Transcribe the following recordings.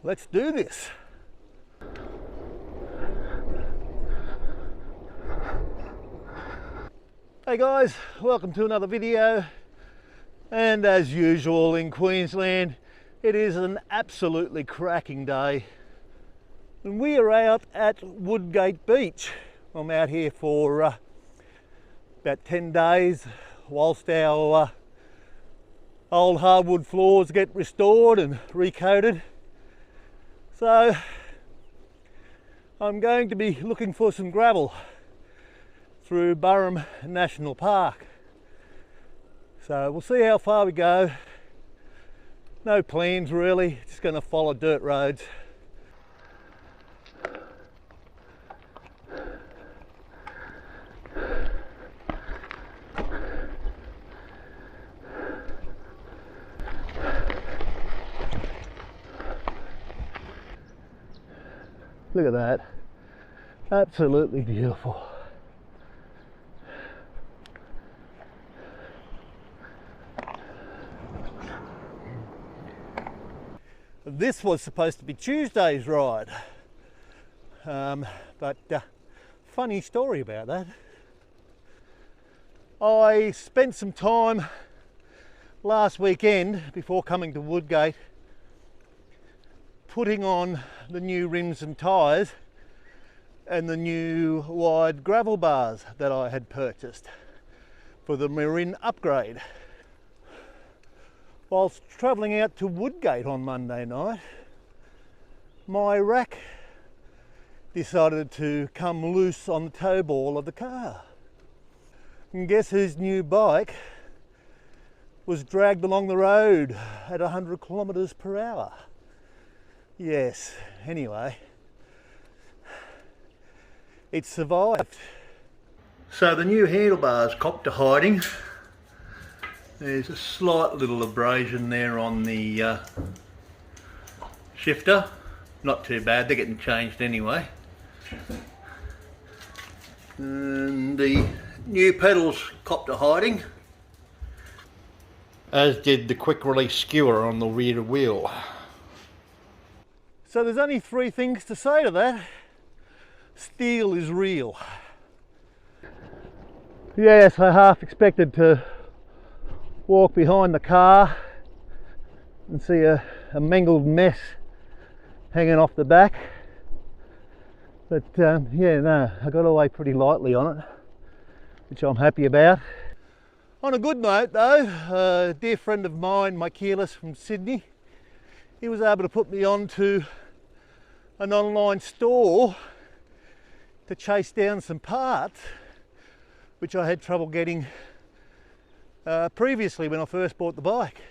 let's do this. Hey guys, welcome to another video. And as usual in Queensland, it is an absolutely cracking day. And we are out at Woodgate Beach. I'm out here for about 10 days whilst our old hardwood floors get restored and recoated. So I'm going to be looking for some gravel through Marin National Park. So we'll see how far we go. No plans really, just going to follow dirt roads. Look at that, absolutely beautiful. This was supposed to be Tuesday's ride, but funny story about that. I spent some time last weekend before coming to Woodgate putting on the new rims and tyres and the new wide gravel bars that I had purchased for the Marin upgrade. Whilst travelling out to Woodgate on Monday night, my rack decided to come loose on the tow ball of the car. And guess whose new bike was dragged along the road at 100 kilometres per hour? Yes, anyway, it survived. So the new handlebars copped to hiding. There's a slight little abrasion there on the shifter. Not too bad, they're getting changed anyway. And the new pedals copped to hiding, as did the quick release skewer on the rear wheel. So there's only three things to say to that. Steel is real. Yes, I half expected to walk behind the car and see a mangled mess hanging off the back. But yeah, no, I got away pretty lightly on it, which I'm happy about. On a good note though, a dear friend of mine, Wieless from Sydney, he was able to put me on to an online store to chase down some parts which I had trouble getting previously when I first bought the bike.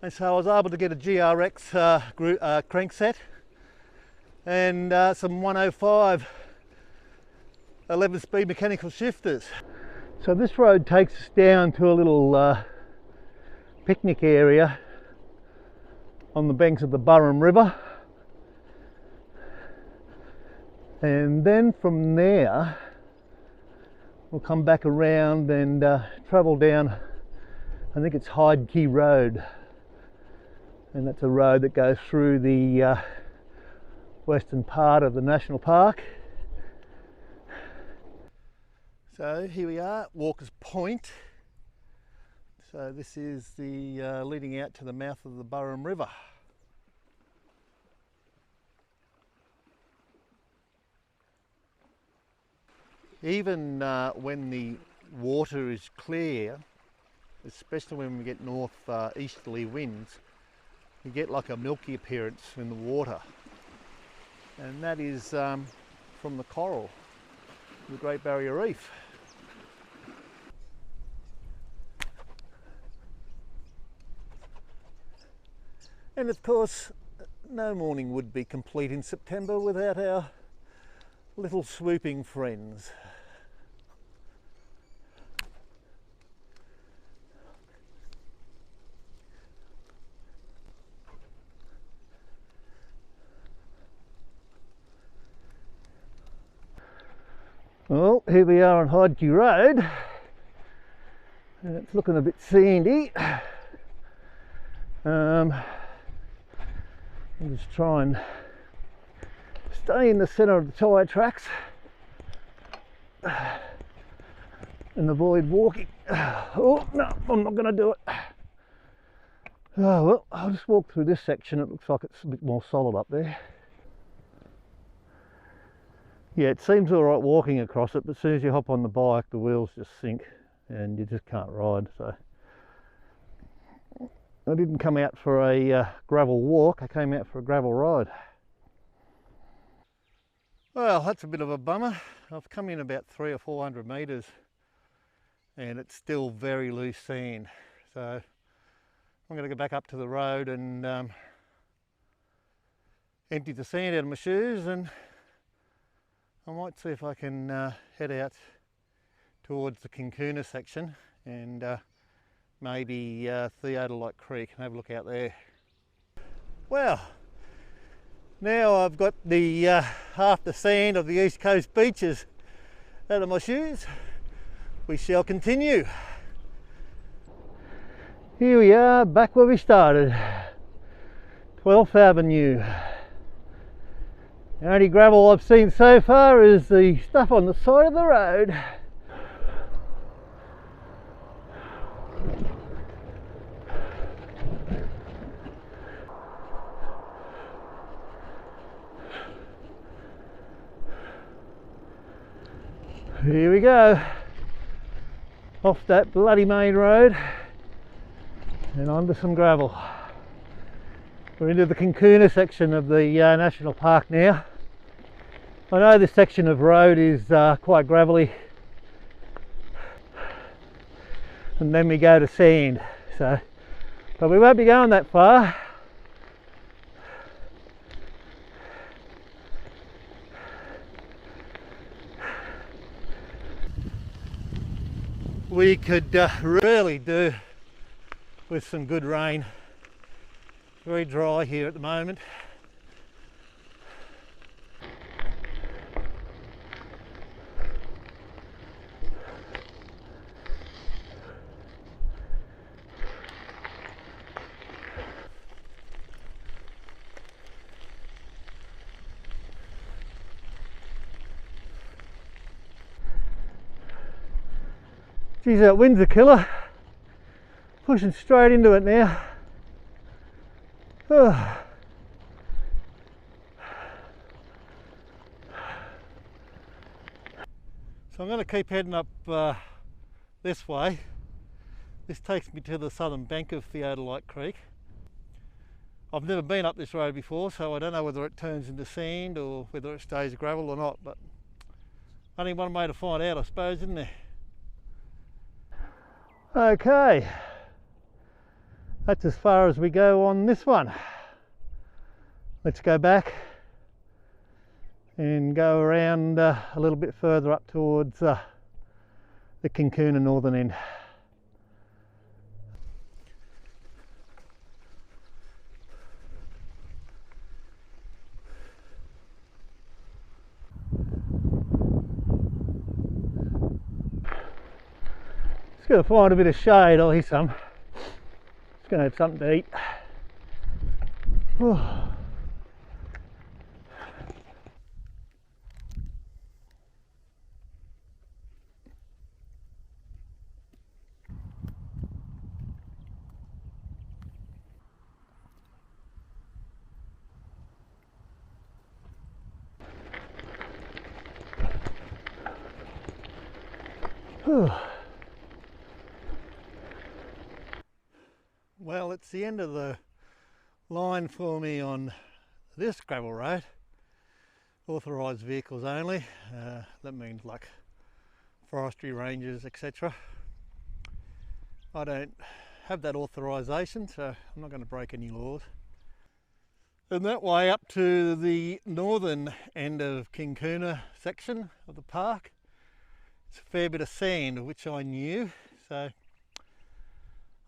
And so I was able to get a GRX crankset and some 105 11-speed mechanical shifters. So this road takes us down to a little picnic area on the banks of the Marin River, and then from there we'll come back around and travel down, I think it's Hyde Key Road, and that's a road that goes through the western part of the national park. So here we are, Walker's Point. So this is the leading out to the mouth of the Marin River. Even when the water is clear, especially when we get north easterly winds, you get like a milky appearance in the water, and that is from the coral, the Great Barrier Reef. And of course, no morning would be complete in September without our little swooping friends. Well, here we are on Hyde Key Road, and it's looking a bit sandy. I'll just try and stay in the centre of the tyre tracks and avoid walking. Oh no, I'm not going to do it. Oh well, I'll just walk through this section. It looks like it's a bit more solid up there. Yeah, it seems all right walking across it, but as soon as you hop on the bike, the wheels just sink and you just can't ride. So I didn't come out for a gravel walk, I came out for a gravel ride. Well, that's a bit of a bummer. I've come in about 300 or 400 metres and it's still very loose sand. So I'm going to go back up to the road and empty the sand out of my shoes, and I might see if I can head out towards the Kinkuna section and maybe Theodolite Creek and have a look out there. Well, now I've got the half the sand of the East Coast beaches out of my shoes. We shall continue. Here we are, back where we started, 12th Avenue. The only gravel I've seen so far is the stuff on the side of the road. Here we go, off that bloody main road and onto some gravel. We're into the Kinkuna section of the National Park now. I know this section of road is quite gravelly, and then we go to sand, so, but we won't be going that far. We could really do with some good rain. Very dry here at the moment. Geez, that wind's a killer. Pushing straight into it now. Oh. So I'm going to keep heading up this way. This takes me to the southern bank of Theodolite Creek. I've never been up this road before, so I don't know whether it turns into sand or whether it stays gravel or not, but only one way to find out, I suppose, isn't there? Okay, that's as far as we go on this one. Let's go back and go around a little bit further up towards the Kinkuna northern end. Just going to find a bit of shade. I'll hear some. Just going to have something to eat. Oh. Well, it's the end of the line for me on this gravel road. Authorised vehicles only. That means like forestry rangers, etc. I don't have that authorisation, so I'm not going to break any laws. And that way up to the northern end of Kinkuna section of the park, it's a fair bit of sand, which I knew, so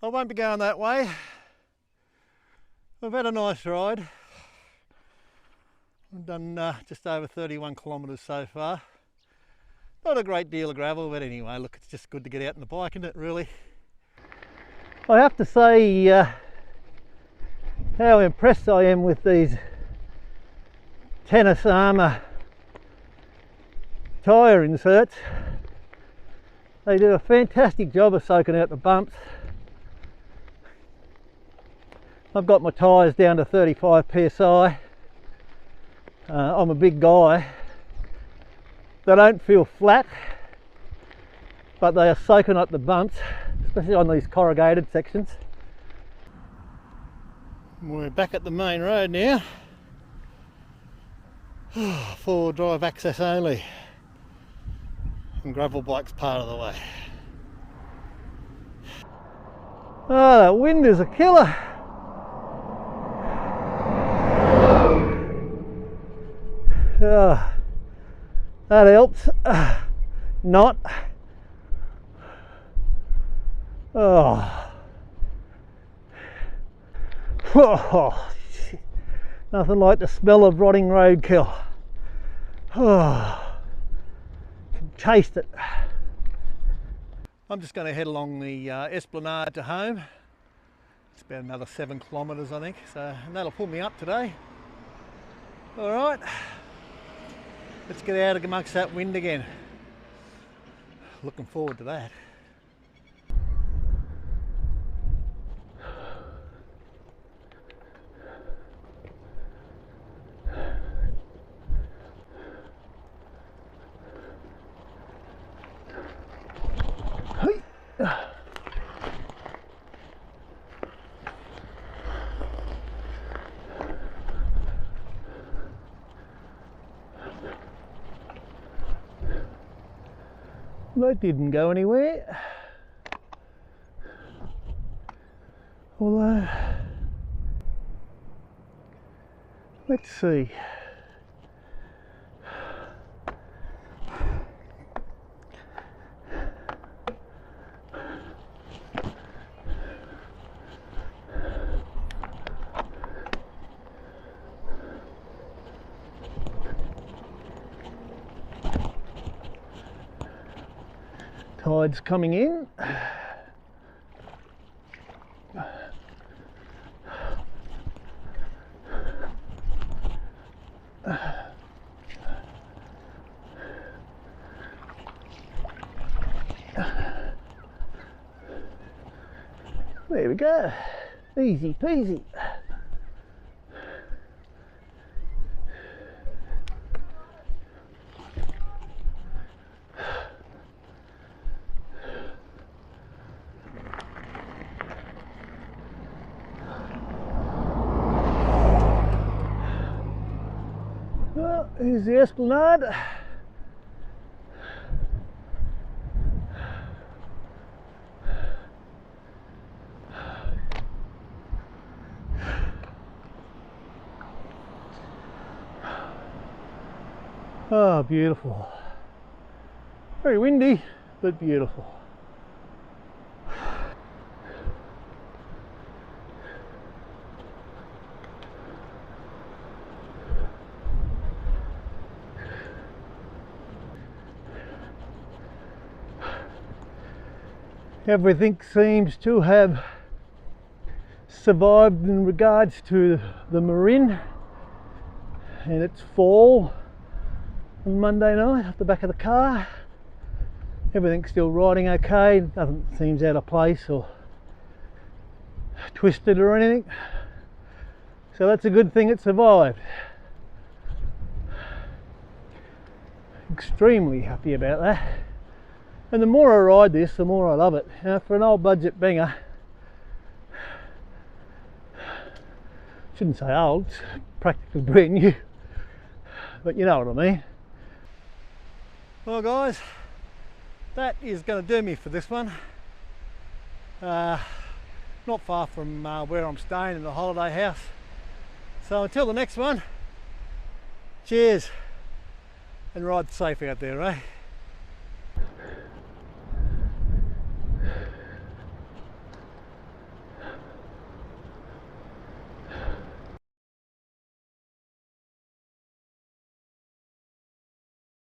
I won't be going that way. We've had a nice ride. We've done just over 31 kilometres so far. Not a great deal of gravel, but anyway, look, it's just good to get out on the bike, isn't it, really? I have to say, how impressed I am with these tennis armour tyre inserts. They do a fantastic job of soaking out the bumps. I've got my tyres down to 35 psi. I'm a big guy. They don't feel flat, but they are soaking up the bumps, especially on these corrugated sections. We're back at the main road now. Four-wheel drive access only, and gravel bike's part of the way. Oh, that wind is a killer. Oh, that helps. Not. Oh. Oh, shit. Nothing like the smell of rotting roadkill. Oh, can taste it. I'm just going to head along the esplanade to home. It's about another 7 kilometres, I think, so and that'll pull me up today. All right, let's get out amongst that wind again. Looking forward to that. That didn't go anywhere. Although, let's see. Tide's coming in. There we go. Easy peasy. Well, here's the esplanade. Oh, beautiful. Very windy, but beautiful. Everything seems to have survived in regards to the Marin and its fall on Monday night off the back of the car. Everything's still riding okay, nothing seems out of place or twisted or anything, so that's a good thing it survived. Extremely happy about that. And the more I ride this, the more I love it. You know, for an old budget banger, shouldn't say old, it's practically brand new, but you know what I mean. Well guys, that is going to do me for this one. Not far from where I'm staying in the holiday house. So until the next one, cheers and ride safe out there, eh?